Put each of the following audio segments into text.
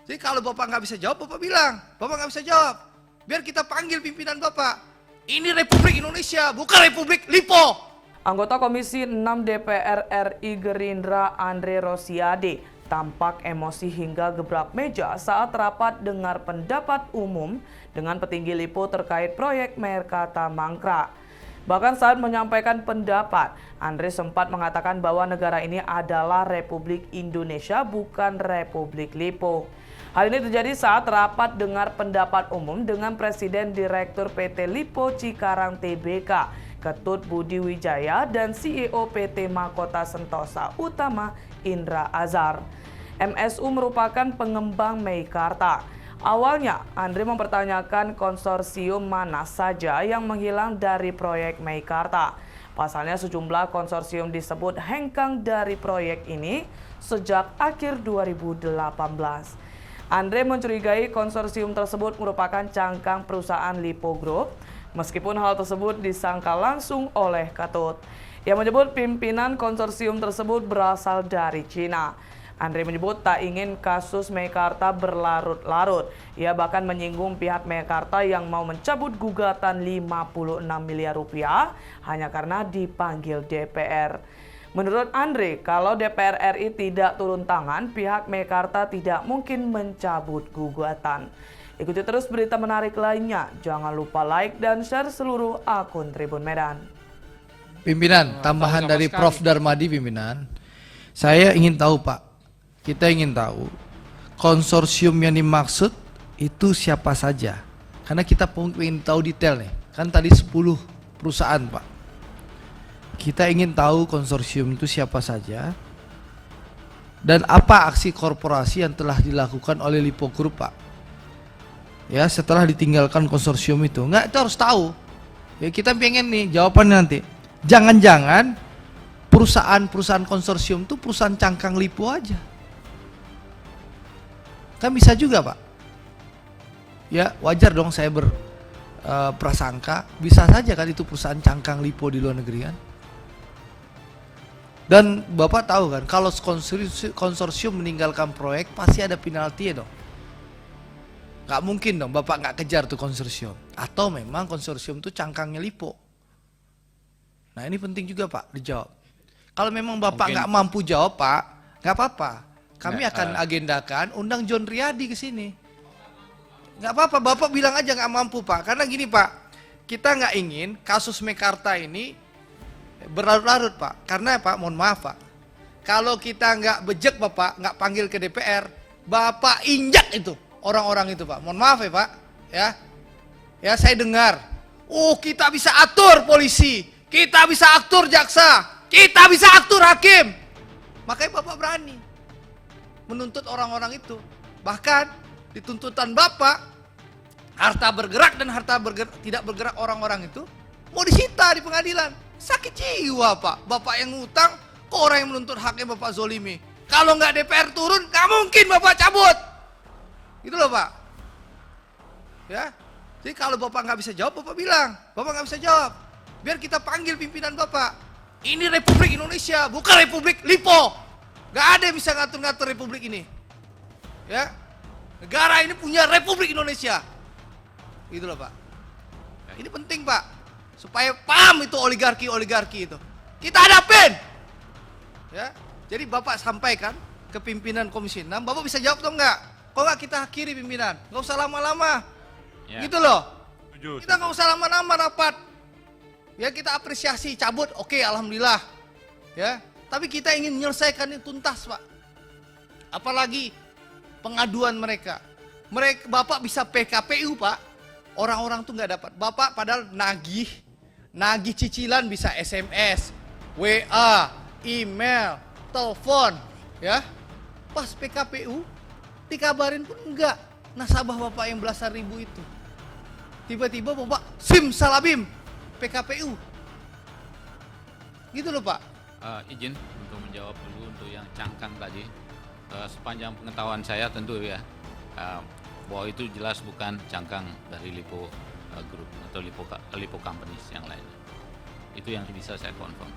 Jadi kalau Bapak nggak bisa jawab, Bapak bilang, Bapak nggak bisa jawab. Biar kita panggil pimpinan Bapak. Ini Republik Indonesia, bukan Republik Lipo. Anggota Komisi 6 DPR RI Gerindra Andre Rosiade tampak emosi hingga gebrak meja saat rapat dengar pendapat umum dengan petinggi Lipo terkait proyek Mekarta Mangkrak. Bahkan saat menyampaikan pendapat, Andre sempat mengatakan bahwa negara ini adalah Republik Indonesia, bukan Republik Lipo. Hal ini terjadi saat rapat dengar pendapat umum dengan Presiden Direktur PT Lipo Cikarang Tbk, Ketut Budi Wijaya, dan CEO PT Mahkota Sentosa Utama Indra Azhar. MSU merupakan pengembang Meikarta. Awalnya, Andre mempertanyakan konsorsium mana saja yang menghilang dari proyek Meikarta. Pasalnya sejumlah konsorsium disebut hengkang dari proyek ini sejak akhir 2018. Andre mencurigai konsorsium tersebut merupakan cangkang perusahaan Lipo Group, meskipun hal tersebut disangka langsung oleh Ketut. Ia menyebut pimpinan konsorsium tersebut berasal dari Cina. Andre menyebut tak ingin kasus Meikarta berlarut-larut. Ia bahkan menyinggung pihak Meikarta yang mau mencabut gugatan 56 miliar rupiah hanya karena dipanggil DPR. Menurut Andre, kalau DPR RI tidak turun tangan, pihak Meikarta tidak mungkin mencabut gugatan. Ikuti terus berita menarik lainnya. Jangan lupa like dan share seluruh akun Tribun Medan. Pimpinan, tambahan dari Prof. Darmadi, pimpinan. Saya ingin tahu, Pak. Kita ingin tahu konsorsium yang dimaksud itu siapa saja. Karena kita ingin tahu detail nih. Kan tadi 10 perusahaan, Pak. Kita ingin tahu konsorsium itu siapa saja dan apa aksi korporasi yang telah dilakukan oleh Lipo Group, Pak. Ya, setelah ditinggalkan konsorsium itu. Enggak, itu harus tahu. Ya, kita pengen nih jawabannya nanti. Jangan-jangan perusahaan-perusahaan konsorsium itu perusahaan cangkang Lipo aja. Kan bisa juga, Pak. Ya, wajar dong saya berprasangka. Bisa saja kan itu perusahaan cangkang Lipo di luar negeri kan. Dan Bapak tahu kan, kalau konsorsium meninggalkan proyek pasti ada penalti ya dong. Gak mungkin dong Bapak gak kejar tuh konsorsium. Atau memang konsorsium itu cangkangnya Lipo. Nah ini penting juga Pak dijawab. Kalau memang Bapak gak mampu jawab Pak, gak apa-apa. Kami akan agendakan undang John Riyadi ke sini. Gak apa-apa, Bapak bilang aja gak mampu Pak. Karena gini Pak, kita gak ingin kasus Mekarta ini berlarut-larut Pak. Karena Pak, mohon maaf Pak, kalau kita nggak bejek Bapak, nggak panggil ke DPR, Bapak injak itu orang-orang itu Pak. Mohon maaf ya Pak, ya saya dengar. Oh kita bisa atur polisi, kita bisa atur jaksa, kita bisa atur hakim. Makanya Bapak berani menuntut orang-orang itu. Bahkan di tuntutan Bapak, harta bergerak dan harta tidak bergerak orang-orang itu mau disita di pengadilan. Sakit jiwa Pak, Bapak yang ngutang, kok orang yang menuntut haknya Bapak zolimi. Kalau nggak DPR turun, nggak mungkin Bapak cabut. Gitu loh Pak. Ya, jadi kalau Bapak nggak bisa jawab, Bapak bilang, Bapak nggak bisa jawab. Biar kita panggil pimpinan Bapak. Ini Republik Indonesia, bukan Republik Lipo. Nggak ada yang bisa ngatur-ngatur Republik ini. Ya, negara ini punya Republik Indonesia. Gitu loh Pak. Ini penting Pak. Supaya paham itu oligarki itu. Kita hadapin. Ya. Jadi Bapak sampaikan ke pimpinan Komisi 6, Bapak bisa jawab atau enggak? Kok enggak kita akhiri pimpinan? Enggak usah lama-lama. Ya. Gitu loh. Kita enggak usah lama-lama rapat. Ya kita apresiasi, cabut, oke alhamdulillah. Ya. Tapi kita ingin menyelesaikan ini tuntas, Pak. Apalagi pengaduan mereka. Bapak bisa PKPU, Pak. Orang-orang tuh nggak dapat. Bapak padahal nagih cicilan bisa SMS, WA, email, telepon, ya. Pas PKPU dikabarin pun enggak. Nasabah Bapak yang belasan ribu itu. Tiba-tiba Bapak simsalabim PKPU. Gitu loh Pak. Izin untuk menjawab dulu untuk yang cangkang tadi. Sepanjang pengetahuan saya tentu ya, bahwa itu jelas bukan cangkang dari Lipo Group atau Lipo Companies yang lain. Itu yang bisa saya confirm.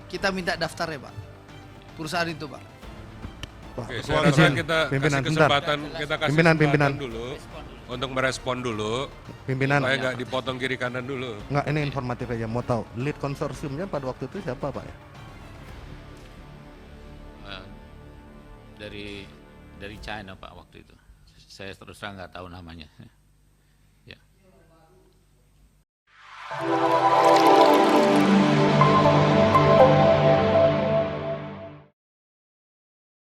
Kita minta daftar ya Pak, perusahaan itu Pak. Oke, saya rasa kita Pimpinan, kasih sebentar. kesempatan, kita kasih Pimpinan. kesempatan dulu untuk merespon dulu, Pimpinan, supaya nggak dipotong kiri kanan dulu. nggak, ini informatif aja, mau tahu lead konsorsiumnya pada waktu itu siapa Pak ya? Dari China Pak waktu itu. Saya terus terang nggak tahu namanya.